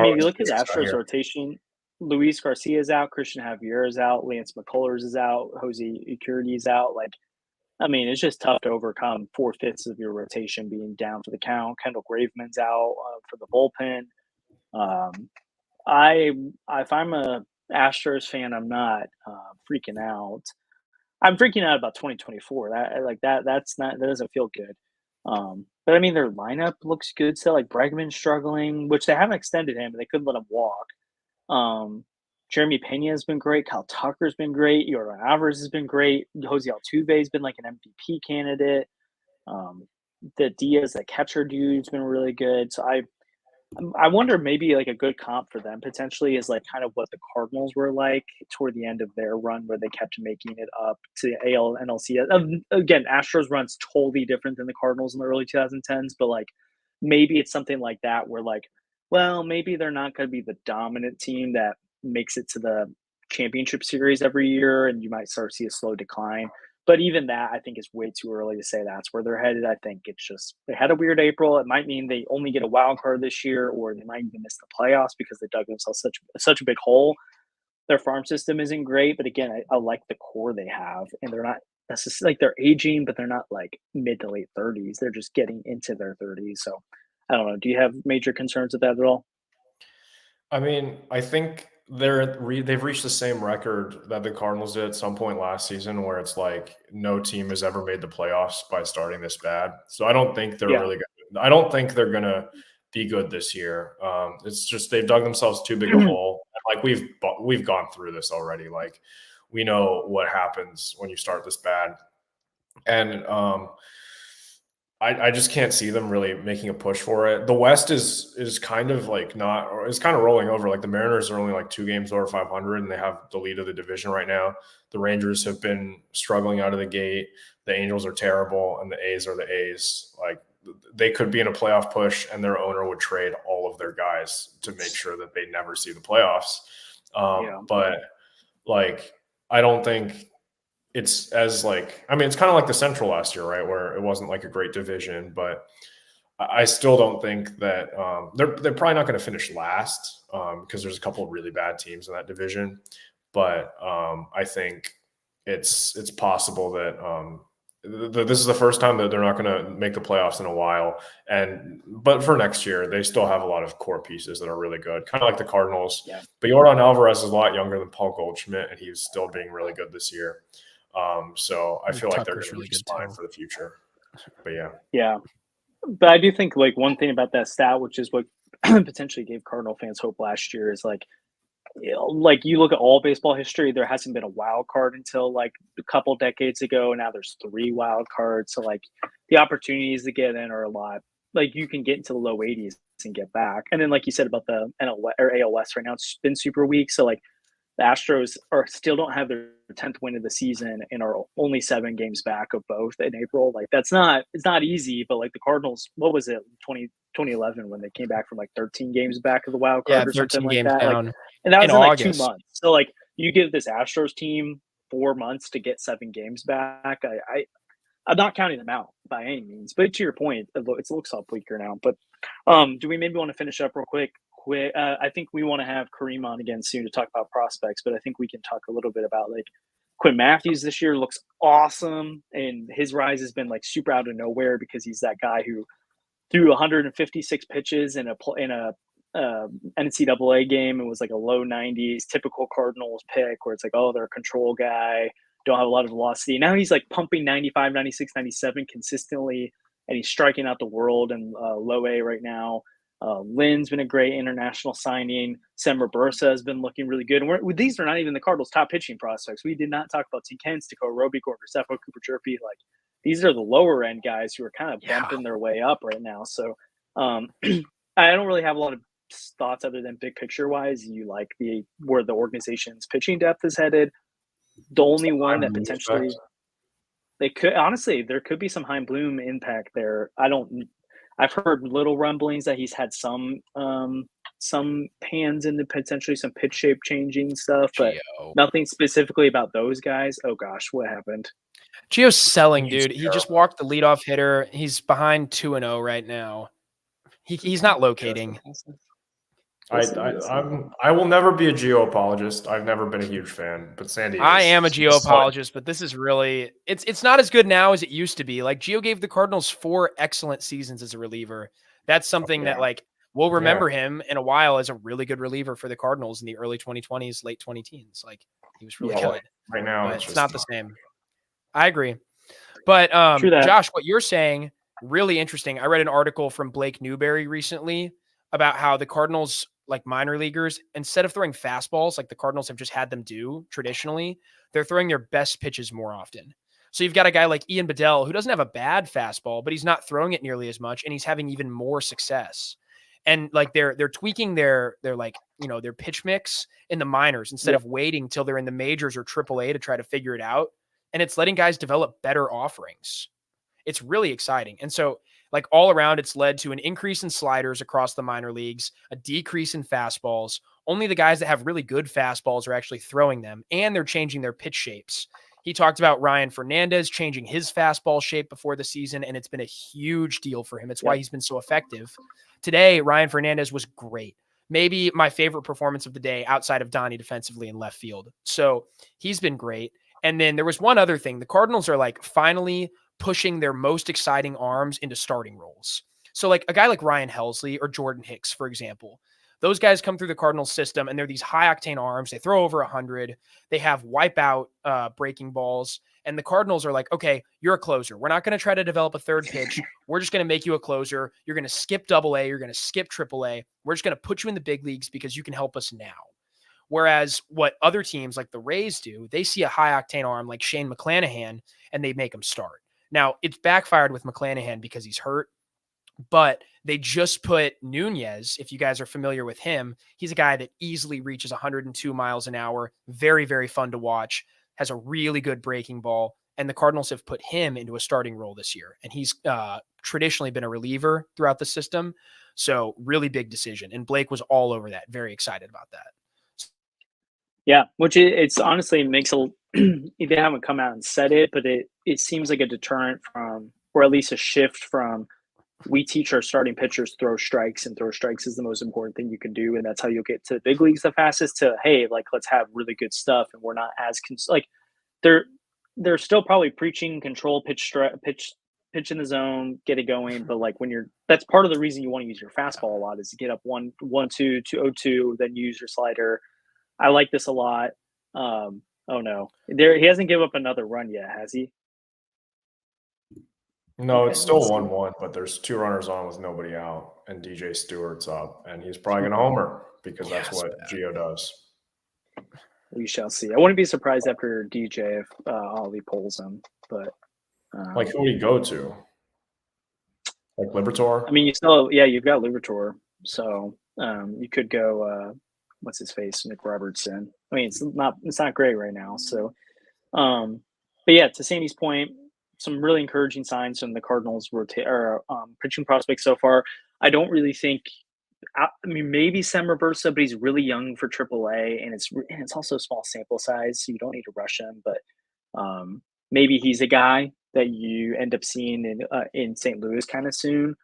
mean, you look at the Astros rotation. Luis Garcia is out. Christian Javier is out. Lance Mikolas is out. Jose Urquidy is out. Like, I mean, it's just tough to overcome 4/5 of your rotation being down for the count. Kendall Graveman's out for the bullpen. If I'm a Astros fan, I'm not freaking out. I'm freaking out about 2024. That doesn't feel good. But I mean, their lineup looks good still. Like Bregman's struggling, which they haven't extended him, but they couldn't let him walk. Jeremy Pena has been great. Kyle Tucker's been great. Yordan Alvarez has been great. Jose Altuve has been like an MVP candidate. The Diaz, the catcher dude's been really good. So I wonder maybe like a good comp for them potentially is like kind of what the Cardinals were like toward the end of their run where they kept making it up to AL NLCS. Again, Astros run's totally different than the Cardinals in the early 2010s, but like maybe it's something like that where like, well, maybe they're not going to be the dominant team that makes it to the championship series every year, and you might start to see a slow decline. But even that, I think, is way too early to say that's where they're headed. I think it's just they had a weird April. It might mean they only get a wild card this year, or they might even miss the playoffs because they dug themselves such a big hole. Their farm system isn't great, but again, I like the core they have, and they're not necessarily like they're aging, but they're not like mid to late 30s. They're just getting into their 30s. So I don't know. Do you have major concerns with that at all? I mean, I think they've reached the same record that the Cardinals did at some point last season, where it's like no team has ever made the playoffs by starting this bad. So I don't think they're Yeah. really good. I don't think they're gonna be good this year. It's just they've dug themselves too big a hole. Like we've gone through this already. Like we know what happens when you start this bad, and I just can't see them really making a push for it. The West is kind of like not, or it's kind of rolling over. Like the Mariners are only like 2 games over 500, and they have the lead of the division right now. The Rangers have been struggling out of the gate. The Angels are terrible, and the A's are the A's. Like they could be in a playoff push, and their owner would trade all of their guys to make sure that they never see the playoffs. But like, I don't think it's as like, I mean, it's kind of like the Central last year, right? Where it wasn't like a great division, but I still don't think that they're probably not going to finish last because there's a couple of really bad teams in that division. But I think it's possible that this is the first time that they're not going to make the playoffs in a while. But for next year, they still have a lot of core pieces that are really good, kind of like the Cardinals. Yeah. But Yordan Alvarez is a lot younger than Paul Goldschmidt, and he's still being really good this year. So I feel like they're going to be just fine for the future. But yeah. But I do think like one thing about that stat, which is what potentially gave Cardinal fans hope last year, is like, you know, like you look at all baseball history, there hasn't been a wild card until like a couple decades ago. Now there's 3 wild cards, so like the opportunities to get in are a lot. Like you can get into the low 80s and get back, and then like you said about the NL or AL West right now, it's been super weak. So like the Astros still don't have their 10th win of the season and are only 7 games back of both in April. Like it's not easy, but like the Cardinals, what was it, 2011 when they came back from like 13 games back of the wild card or something like that? Down. Like, and that was in like August. 2 months. So like you give this Astros team 4 months to get 7 games back. I'm not counting them out by any means, but to your point, it looks all bleaker now. But do we maybe want to finish up real quick? I think we want to have Kareem on again soon to talk about prospects, but I think we can talk a little bit about like Quinn Matthews this year looks awesome, and his rise has been like super out of nowhere because he's that guy who threw 156 pitches in a NCAA game and was like a low 90s, typical Cardinals pick where it's like, oh, they're a control guy, don't have a lot of velocity. Now he's like pumping 95, 96, 97 consistently, and he's striking out the world in low A right now. Lynn's been a great international signing. Sem Bursa has been looking really good. And these are not even the Cardinals' top pitching prospects. We did not talk about T. Kens, Takeo Roby, Gordon Graceffo, Cooper Jerpy. Like these are the lower end guys who are kind of bumping their way up right now. So I don't really have a lot of thoughts other than big picture wise. You like where the organization's pitching depth is headed. The only one that potentially there could be some Heim Bloom impact there. I've heard little rumblings that he's had some hands into potentially some pitch shape changing stuff, but nothing specifically about those guys. Oh gosh, what happened? Gio's selling, dude. He just walked the leadoff hitter. He's behind 2-0 right now. He's not locating. I will never be a Gio apologist. I've never been a huge fan, but Sandy. I am a Gio apologist, but this is really it's not as good now as it used to be. Like Gio gave the Cardinals 4 excellent seasons as a reliever. That's something that like we'll remember him in a while as a really good reliever for the Cardinals in the early 2020s, late 2010s. Like he was really good. Right now, it's not the same. I agree. But Josh, what you're saying, really interesting. I read an article from Blake Newberry recently about how the Cardinals, like minor leaguers, instead of throwing fastballs like the Cardinals have just had them do traditionally, they're throwing their best pitches more often. So you've got a guy like Ian Bedell who doesn't have a bad fastball, but he's not throwing it nearly as much, and he's having even more success. And like they're tweaking their like, their pitch mix in the minors instead of waiting till they're in the majors or AAA to try to figure it out. And it's letting guys develop better offerings. It's really exciting. And so like all around, it's led to an increase in sliders across the minor leagues, a decrease in fastballs. Only the guys that have really good fastballs are actually throwing them, and they're changing their pitch shapes. He talked about Ryan Fernandez changing his fastball shape before the season, and it's been a huge deal for him. It's why he's been so effective. Today, Ryan Fernandez was great. Maybe my favorite performance of the day outside of Donnie defensively in left field. So he's been great. And then there was one other thing. The Cardinals are like finally pushing their most exciting arms into starting roles. So like a guy like Ryan Helsley or Jordan Hicks, for example, those guys come through the Cardinals system and they're these high octane arms. They throw over 100. They have wipeout breaking balls. And the Cardinals are like, okay, you're a closer. We're not going to try to develop a third pitch. We're just going to make you a closer. You're going to skip AA. You're going to skip AAA. We're just going to put you in the big leagues because you can help us now. Whereas what other teams like the Rays do, they see a high octane arm like Shane McClanahan and they make him start. Now, it's backfired with McClanahan because he's hurt, but they just put Nunez, if you guys are familiar with him, he's a guy that easily reaches 102 miles an hour, very, very fun to watch, has a really good breaking ball, and the Cardinals have put him into a starting role this year, and he's traditionally been a reliever throughout the system, so really big decision, and Blake was all over that, very excited about that. Yeah, which it's honestly makes they haven't come out and said it, but it seems like a deterrent from, or at least a shift from, we teach our starting pitchers throw strikes, and throw strikes is the most important thing you can do, and that's how you'll get to the big leagues the fastest. To hey, like let's have really good stuff, and we're not as like they're still probably preaching control pitch in the zone, get it going, but like when that's part of the reason you want to use your fastball a lot is to get up 1-2, 2-0-2, then use your slider. I like this a lot. Oh no, he hasn't given up another run yet, has he? No, it's still 1-1, but there's 2 runners on with nobody out, and DJ Stewart's up, and he's probably going to homer because that's what Gio does. We shall see. I wouldn't be surprised after DJ if Ollie pulls him, but like who would he go to? Like Liberatore? I mean, you've got Liberatore, so you could go. What's his face, Nick Robertson. I mean, it's not great right now. So, but yeah, to Sandy's point, some really encouraging signs from the Cardinals pitching prospects so far. I don't really think. I mean, maybe Sam Reversa, but he's really young for AAA, and it's also a small sample size, so you don't need to rush him. But maybe he's a guy that you end up seeing in St. Louis kind of soon.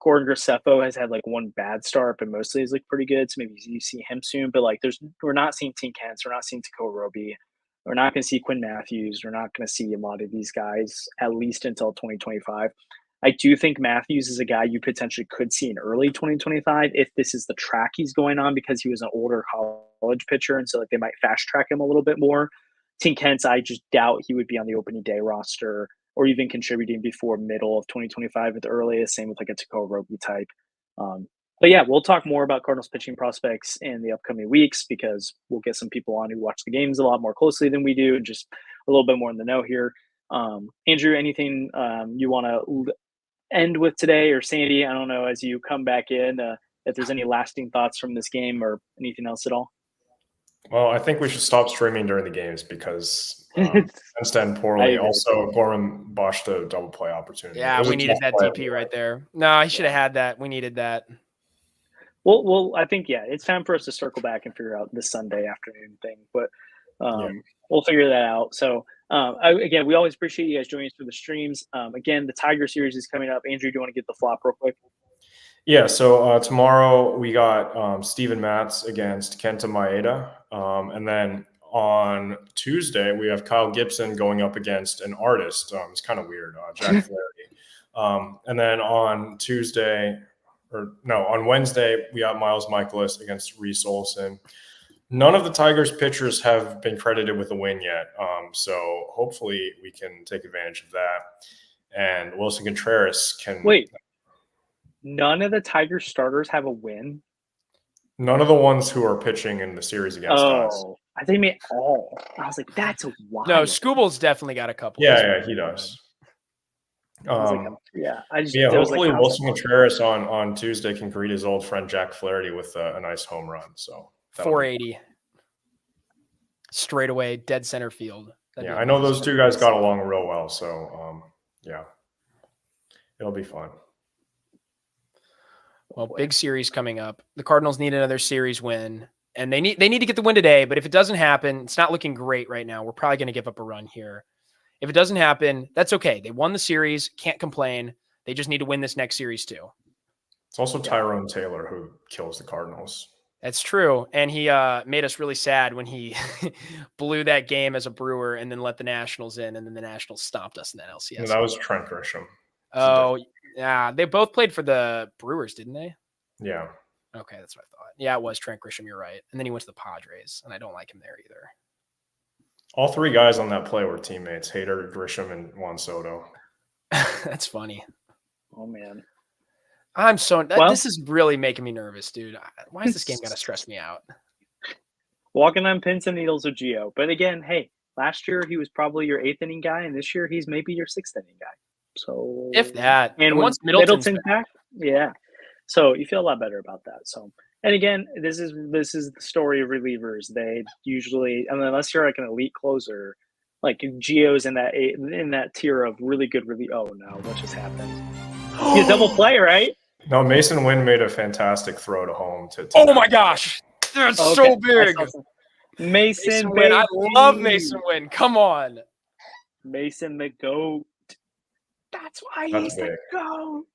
Gordon Graceffo has had like one bad start, but mostly he's looked pretty good. So maybe you see him soon. But like, we're not seeing Tink Hence, we're not seeing Takeo Roby, we're not going to see Quinn Matthews, we're not going to see a lot of these guys at least until 2025. I do think Matthews is a guy you potentially could see in early 2025 if this is the track he's going on, because he was an older college pitcher, and so like they might fast track him a little bit more. Tink Hence, I just doubt he would be on the opening day roster or even contributing before middle of 2025 at the earliest. Same with like a Takeo Roby type. But yeah, we'll talk more about Cardinals pitching prospects in the upcoming weeks because we'll get some people on who watch the games a lot more closely than we do, and just a little bit more in the know here. Andrew, anything you want to end with today, or Sandy, I don't know, as you come back in, if there's any lasting thoughts from this game or anything else at all? Well, I think we should stop streaming during the games because it's done poorly. Also, Gorman botched a double play opportunity. Yeah, we needed that DP right there. No, he should have had that. We needed that. Well, I think, it's time for us to circle back and figure out this Sunday afternoon thing. But we'll figure that out. So, again, we always appreciate you guys joining us for the streams. Again, the Tiger series is coming up. Andrew, do you want to get the flop real quick? Yeah, so tomorrow we got Steven Matz against Kenta Maeda. And then on Tuesday, we have Kyle Gibson going up against an artist. It's kind of weird, Jack Flaherty. And then on Wednesday, we got Miles Mikolas against Reese Olson. None of the Tigers pitchers have been credited with a win yet. So hopefully we can take advantage of that. And Wilson Contreras can – Wait. None of the Tigers starters have a win? None of the ones who are pitching in the series against us. I think they all. I was like, that's wild. No, Scooble's definitely got a couple. Yeah, he does. Yeah, hopefully Wilson Contreras on Tuesday can greet his old friend Jack Flaherty with a nice home run. So 480 straight away, dead center field. Yeah, I know those two guys got along real well. So yeah, it'll be fun. Well, big series coming up. The Cardinals need another series win, and they need to get the win today. But if it doesn't happen, it's not looking great right now. We're probably going to give up a run here. If it doesn't happen, that's okay. They won the series, can't complain. They just need to win this next series too. It's also Tyrone Taylor who kills the Cardinals. That's true. And he made us really sad when he blew that game as a Brewer and then let the Nationals in, and then the Nationals stomped us in that LCS. No, that was Trent Grisham. Oh, yeah. They both played for the Brewers, didn't they? Yeah. Okay, that's what I thought. Yeah, it was Trent Grisham. You're right. And then he went to the Padres, and I don't like him there either. All three guys on that play were teammates: Hader, Grisham, and Juan Soto. That's funny. Oh man, this is really making me nervous, dude. Why is this game gonna stress me out? Walking on pins and needles with Gio, but again, hey, last year he was probably your 8th inning guy, and this year he's maybe your 6th inning guy. So if that, and once Middleton's back, yeah. So you feel a lot better about that. So, and again, this is the story of relievers. They usually, unless you're like an elite closer, like Gio's in that tier of really good relief. Oh no, what just happened? He's double play, right? No, Mason Wynn made a fantastic throw to home. Oh my gosh, that's so big. Mason Wynn, I love Mason Wynn. Come on, Mason the GOAT. That's why he's the GOAT.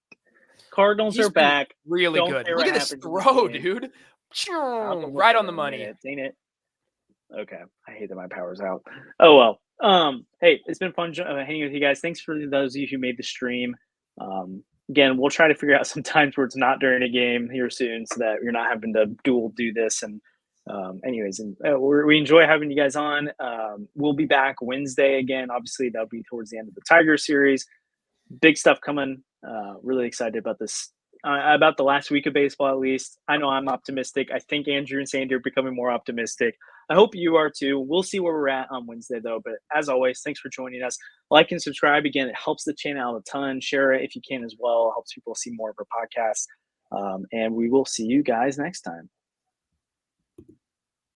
Cardinals are back. Really good. Look at this throw, dude. Right on the money. Ain't it? Okay. I hate that my power's out. Oh, well. Hey, it's been fun hanging with you guys. Thanks for those of you who made the stream. Again, we'll try to figure out some times where it's not during a game here soon so that you're not having to do this. And anyways, we enjoy having you guys on. We'll be back Wednesday again. Obviously, that'll be towards the end of the Tiger series. Big stuff coming. Really excited about this, about the last week of baseball, at least. I know I'm optimistic. I think Andrew and Sandy are becoming more optimistic. I hope you are too. We'll see where we're at on Wednesday, though. But as always, thanks for joining us. Like and subscribe. Again, it helps the channel out a ton. Share it if you can as well. It helps people see more of our podcasts. And we will see you guys next time.